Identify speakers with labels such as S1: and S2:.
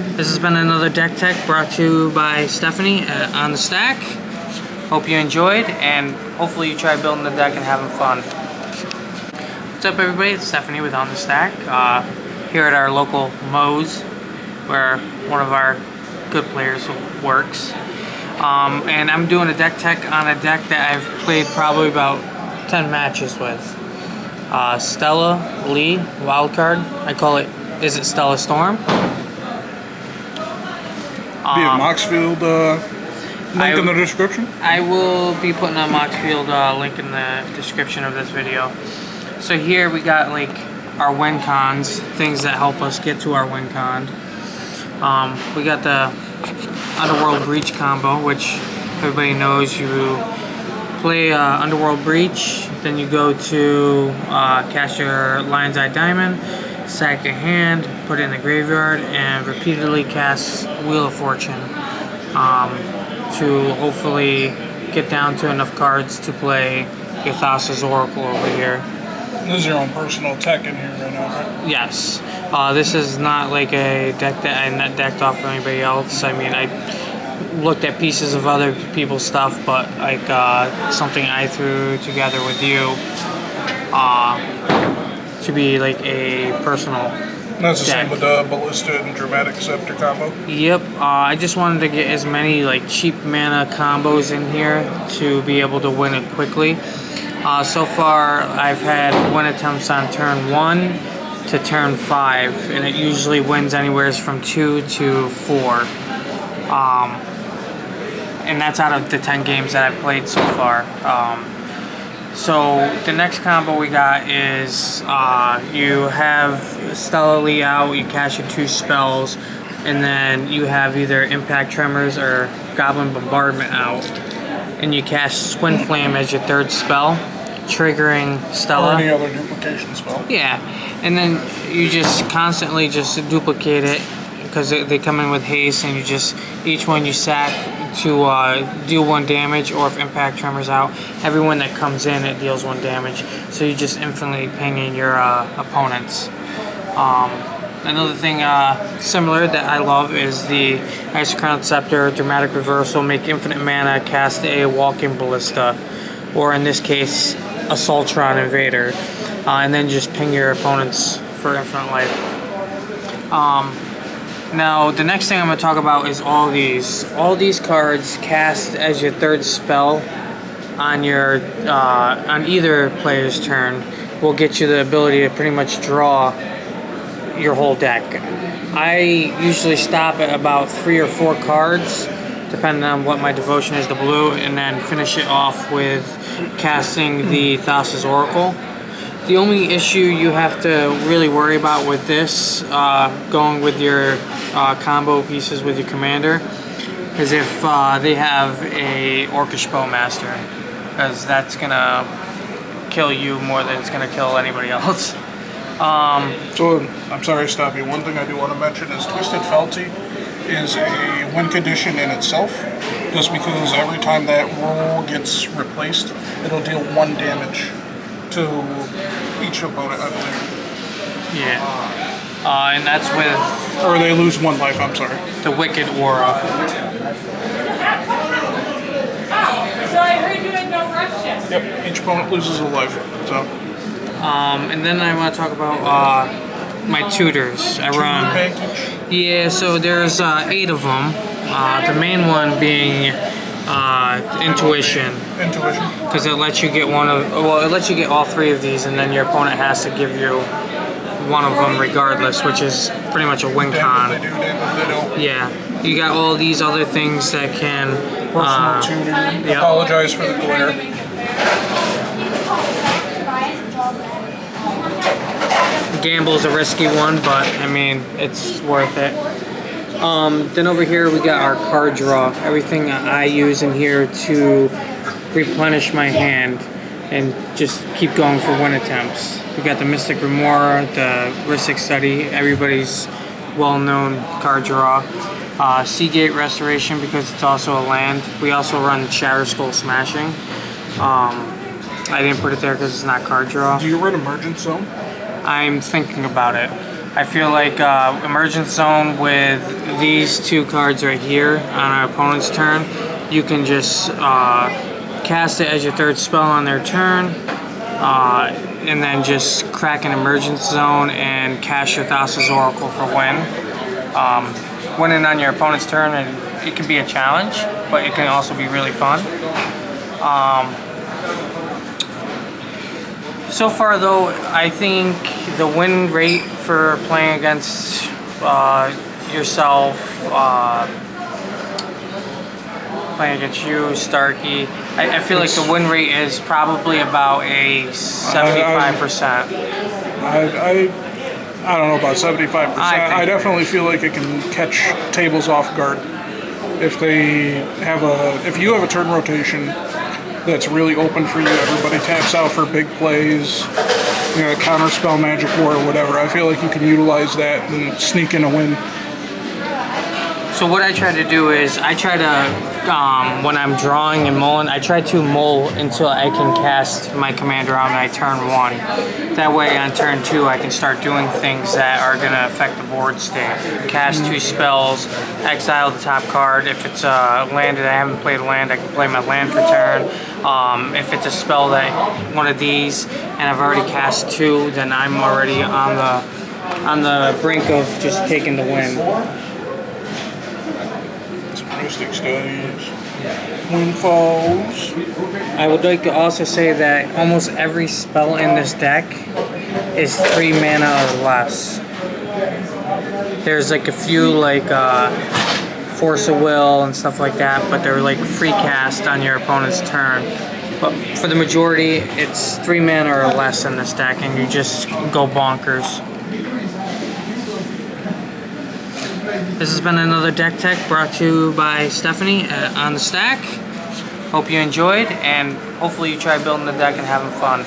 S1: This has been another Deck Tech brought to you by Stephanie on the Stack. Hope you enjoyed, and hopefully you try building the deck and having fun. What's up, everybody? It's Stephanie with On the Stack, here at our local Moe's, where one of our good players works. And I'm doing a Deck Tech on a deck that I've played probably about 10 matches with. Stella Lee, wildcard. I call it Izzet Stella Storm.
S2: Be a Moxfield link in the description?
S1: I will be putting a Moxfield link in the description of this video. So here we got like our win cons, things that help us get to our win con. We got the Underworld Breach combo, which everybody knows. You play Underworld Breach, then you go to cast your Lion's Eye Diamond, sack your hand, put it in the graveyard, and repeatedly cast Wheel of Fortune to hopefully get down to enough cards to play your Thassa's Oracle over here.
S2: This is your own personal tech in here right now, right?
S1: Yes. This is not like a deck that I net decked off for anybody else. I mean, I looked at pieces of other people's stuff, but like something I threw together with you to be like a personal
S2: That's the
S1: deck.
S2: same with the Ballista and Dramatic Scepter combo?
S1: Yep. I just wanted to get as many like cheap mana combos in here to be able to win it quickly. So far, I've had win attempts on turn 1 to turn 5, and it usually wins anywhere from 2 to 4. And that's out of the 10 games that I've played so far. So the next combo we got is you have Stella Lee out, you cast your 2 spells, and then you have either Impact Tremors or Goblin Bombardment out, and you cast Twin Flame as your 3rd spell, triggering Stella.
S2: Or any other duplication spell.
S1: Yeah, and then you just constantly just duplicate it because they come in with haste, and you just, each one you sack to deal 1 damage, or if Impact Tremors out, every one that comes in it deals 1 damage. So you just infinitely pinging your opponents. Another thing similar that I love is the Ice Crown Scepter, Dramatic Reversal, make infinite mana, cast a Walking Ballista, or in this case, a Sultron Invader, and then just ping your opponents for infinite life. Now, the next thing I'm going to talk about is all these. All these cards cast as your 3rd spell on your on either player's turn will get you the ability to pretty much draw your whole deck. I usually stop at about 3 or 4 cards, depending on what my devotion is to blue, and then finish it off with casting the Thassa's Oracle. The only issue you have to really worry about with this, going with your combo pieces with your commander, is if they have a Orcish Bowmaster, because that's gonna kill you more than it's gonna kill anybody else.
S2: So, I'm sorry to stop you. One thing I do want to mention is Twisted Felty is a win condition in itself, just because every time that roll gets replaced, it'll deal 1 damage to each opponent, I believe.
S1: Yeah. And that's with...
S2: Or they lose 1 life, I'm sorry.
S1: The Wicked Aura.
S3: So I heard you had no rush yet.
S2: Yep, each opponent loses a life, so...
S1: And then I want to talk about my tutors. I run... Yeah, so there's 8 of them. The main one being Intuition.
S2: Intuition.
S1: Because it lets you get it lets you get all 3 of these, and then your opponent has to give you 1 of them regardless, which is pretty much a win con. Yeah. You got all these other things that can...
S2: Personal tutor. Yep. Apologize for the glare.
S1: Gamble's a risky one, but I mean, it's worth it. Then over here we got our card draw. Everything I use in here to replenish my hand and just keep going for win attempts. We got the Mystic Remora, the Ristic Study, everybody's well-known card draw. Seagate Restoration, because it's also a land. We also run Shatterskull Smashing. I didn't put it there because it's not card draw.
S2: Do you run Emergent Zone?
S1: I'm thinking about it. I feel like Emergent Zone with these two cards right here on our opponent's turn, you can just cast it as your third spell on their turn, and then just crack an Emergent Zone and cast your Thassa's Oracle for win. Winning on your opponent's turn, and it can be a challenge, but it can also be really fun. So far though, I think the win rate for playing against yourself, playing against you, Starkey, I feel like the win rate is probably about a 75%.
S2: I don't know about 75%. I definitely feel like it can catch tables off guard. If you have a turn rotation that's really open for you, everybody taps out for big plays, you know, counterspell, magic war, or whatever. I feel like you can utilize that and sneak in a win.
S1: So what I try to do is I try to, when I'm drawing and mulling, I try to mull until I can cast my commander on my turn 1. That way on turn 2 I can start doing things that are going to affect the board state. Cast 2 spells, exile the top card. If it's a land that I haven't played a land, I can play my land for turn. If it's a spell that one of these and I've already cast 2, then I'm already on the brink of just taking the win.
S2: Mystic Studies, Windfalls.
S1: I would like to also say that almost every spell in this deck is 3 mana or less. There's like a few like Force of Will and stuff like that, but they're like free cast on your opponent's turn. But for the majority, it's 3 mana or less in this deck, and you just go bonkers. This has been another Deck Tech brought to you by Stephanie on the Stack. Hope you enjoyed, and hopefully you try building the deck and having fun.